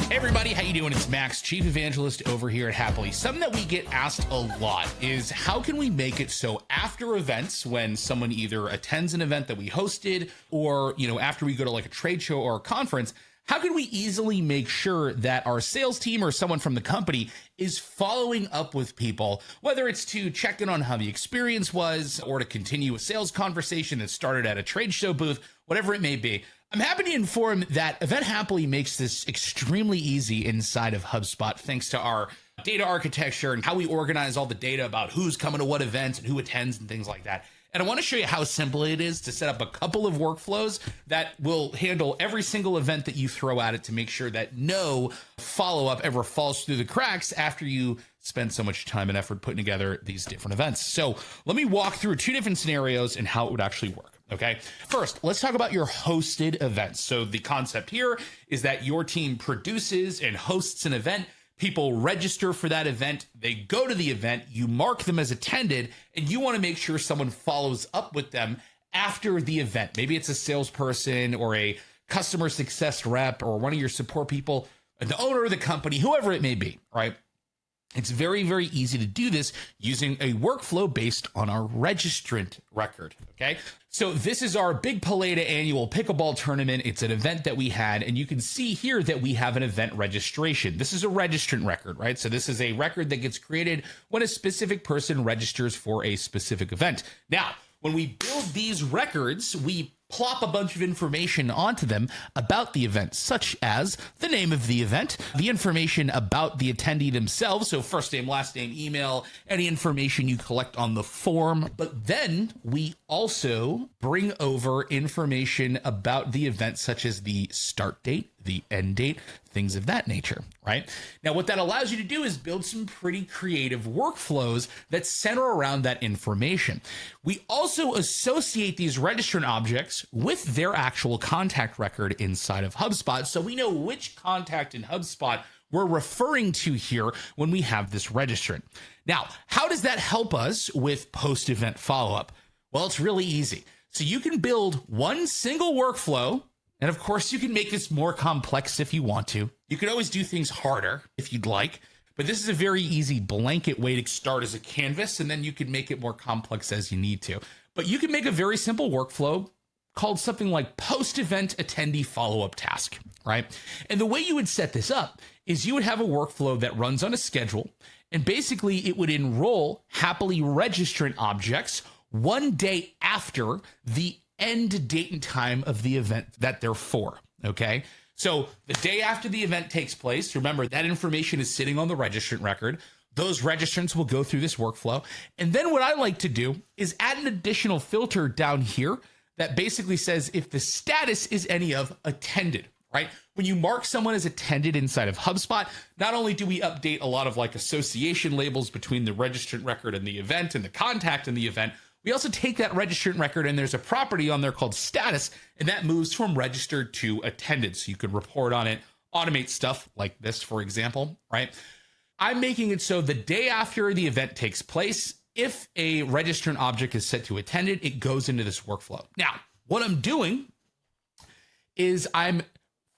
Hey everybody, how you doing? It's Max, Chief Evangelist over here at Hapily. Something that we get asked a lot is how can we make it so after events, when someone either attends an event that we hosted or, after we go to like a trade show or a conference, how can we easily make sure that our sales team or someone from the company is following up with people, whether it's to check in on how the experience was or to continue a sales conversation that started at a trade show booth, whatever it may be. I'm happy to inform that Event Hapily makes this extremely easy inside of HubSpot, thanks to our data architecture and how we organize all the data about who's coming to what events and who attends and things like that. And I want to show you how simple it is to set up a couple of workflows that will handle every single event that you throw at it to make sure that no follow-up ever falls through the cracks after you spend so much time and effort putting together these different events. So let me walk through two different scenarios and how it would actually work. Okay, first, let's talk about your hosted events. So the concept here is that your team produces and hosts an event. People register for that event. They go to the event. You mark them as attended, and you want to make sure someone follows up with them after the event. Maybe it's a salesperson or a customer success rep or one of your support people, the owner of the company, whoever it may be, right? It's very, very easy to do this using a workflow based on our registrant record, okay? So this is our Big Paleta annual pickleball tournament. It's an event that we had, and you can see here that we have an event registration. This is a registrant record, right? So this is a record that gets created when a specific person registers for a specific event. Now, when we build these records, we plop a bunch of information onto them about the event, such as the name of the event, the information about the attendee themselves, so first name, last name, email, any information you collect on the form. But then we also bring over information about the event, such as the start date, the end date, things of that nature, right? Now, what that allows you to do is build some pretty creative workflows that center around that information. We also associate these registrant objects with their actual contact record inside of HubSpot, so we know which contact in HubSpot we're referring to here when we have this registrant. Now, how does that help us with post-event follow-up? Well, it's really easy. So you can build one single workflow. And of course, you can make this more complex if you want to. You can always do things harder if you'd like, but this is a very easy blanket way to start as a canvas, and then you can make it more complex as you need to. But you can make a very simple workflow called something like post-event attendee follow-up task, right? And the way you would set this up is you would have a workflow that runs on a schedule, and basically it would enroll Hapily registrant objects one day after the end date and time of the event that they're for, okay? So the day after the event takes place, remember that information is sitting on the registrant record. Those registrants will go through this workflow. And then what I like to do is add an additional filter down here that basically says if the status is any of attended, right? When you mark someone as attended inside of HubSpot, not only do we update a lot of like association labels between the registrant record and the event and the contact in the event, we also take that registrant record and there's a property on there called status, and that moves from registered to attended. So you could report on it, automate stuff like this, for example, right? I'm making it so the day after the event takes place, if a registrant object is set to attended, it goes into this workflow. Now, what I'm doing is I'm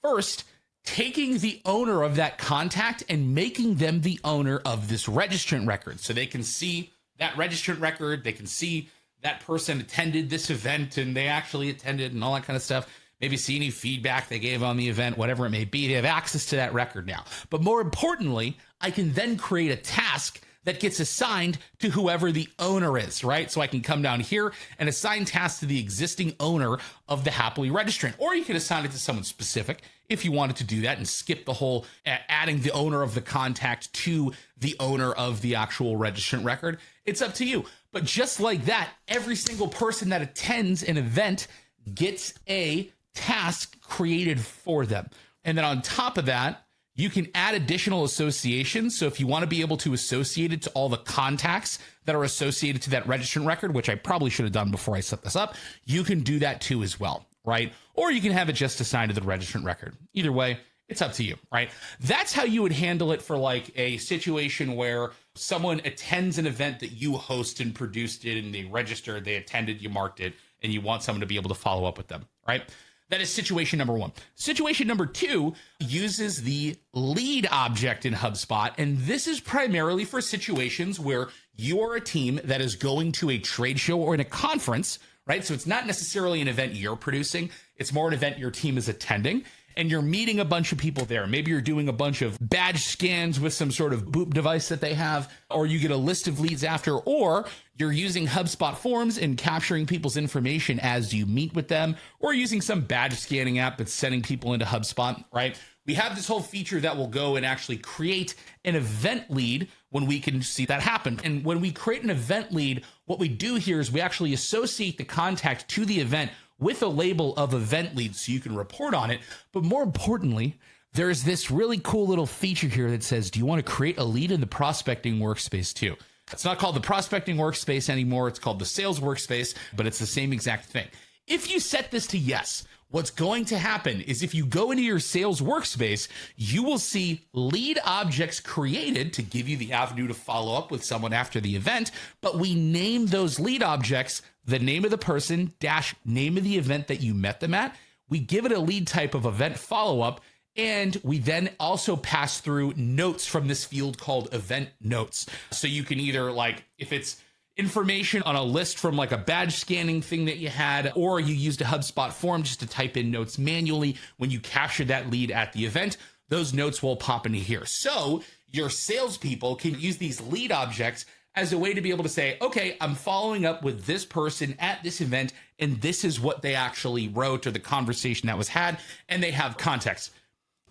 first taking the owner of that contact and making them the owner of this registrant record. So they can see that registrant record, they can see that person attended this event and they actually attended and all that kind of stuff. Maybe see any feedback they gave on the event, whatever it may be. They have access to that record now. But more importantly, I can then create a task that gets assigned to whoever the owner is, right? So I can come down here and assign tasks to the existing owner of the Hapily registrant, or you can assign it to someone specific if you wanted to do that and skip the whole adding the owner of the contact to the owner of the actual registrant record. It's up to you. But just like that, every single person that attends an event gets a task created for them. And then on top of that, you can add additional associations. So if you want to be able to associate it to all the contacts that are associated to that registrant record, which I probably should have done before I set this up, you can do that too as well, right? Or you can have it just assigned to the registrant record. Either way, it's up to you, right? That's how you would handle it for like a situation where someone attends an event that you host and produced it and they registered, they attended, you marked it, and you want someone to be able to follow up with them, right? That is situation number one. Situation number two uses the lead object in HubSpot. And this is primarily for situations where you are a team that is going to a trade show or in a conference, right? So it's not necessarily an event you're producing. It's more an event your team is attending. And you're meeting a bunch of people there. Maybe you're doing a bunch of badge scans with some sort of boop device that they have, or you get a list of leads after, or you're using HubSpot forms and capturing people's information as you meet with them, or using some badge scanning app that's sending people into HubSpot, right? We have this whole feature that will go and actually create an event lead when we can see that happen. And when we create an event lead, what we do here is we actually associate the contact to the event with a label of event lead so you can report on it. But more importantly, there's this really cool little feature here that says, do you want to create a lead in the prospecting workspace too? It's not called the prospecting workspace anymore. It's called the sales workspace, but it's the same exact thing. If you set this to yes, what's going to happen is if you go into your sales workspace, you will see lead objects created to give you the avenue to follow up with someone after the event. But we name those lead objects the name of the person dash name of the event that you met them at. We give it a lead type of event follow-up, and we then also pass through notes from this field called event notes. So you can either, like, if it's information on a list from like a badge scanning thing that you had, or you used a HubSpot form just to type in notes manually when you captured that lead at the event, those notes will pop into here. So your salespeople can use these lead objects as a way to be able to say, okay, I'm following up with this person at this event, and this is what they actually wrote or the conversation that was had, and they have context.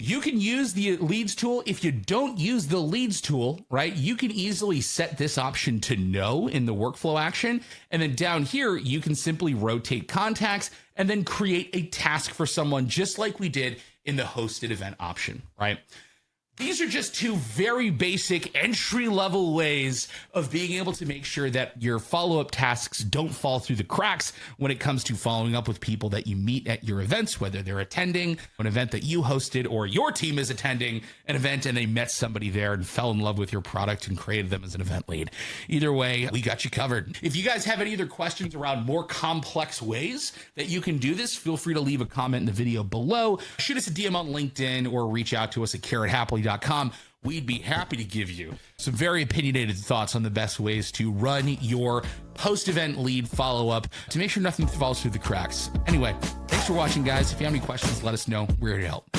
You can use the leads tool. If you don't use the leads tool, right, you can easily set this option to no in the workflow action. And then down here, you can simply rotate contacts and then create a task for someone just like we did in the hosted event option, right? These are just two very basic entry-level ways of being able to make sure that your follow-up tasks don't fall through the cracks when it comes to following up with people that you meet at your events, whether they're attending an event that you hosted or your team is attending an event and they met somebody there and fell in love with your product and created them as an event lead. Either way, we got you covered. If you guys have any other questions around more complex ways that you can do this, feel free to leave a comment in the video below. Shoot us a DM on LinkedIn or reach out to us at carrothappily.com. We'd be happy to give you some very opinionated thoughts on the best ways to run your post-event lead follow-up to make sure nothing falls through the cracks. Anyway, thanks for watching, guys. If you have any questions, let us know. We're here to help.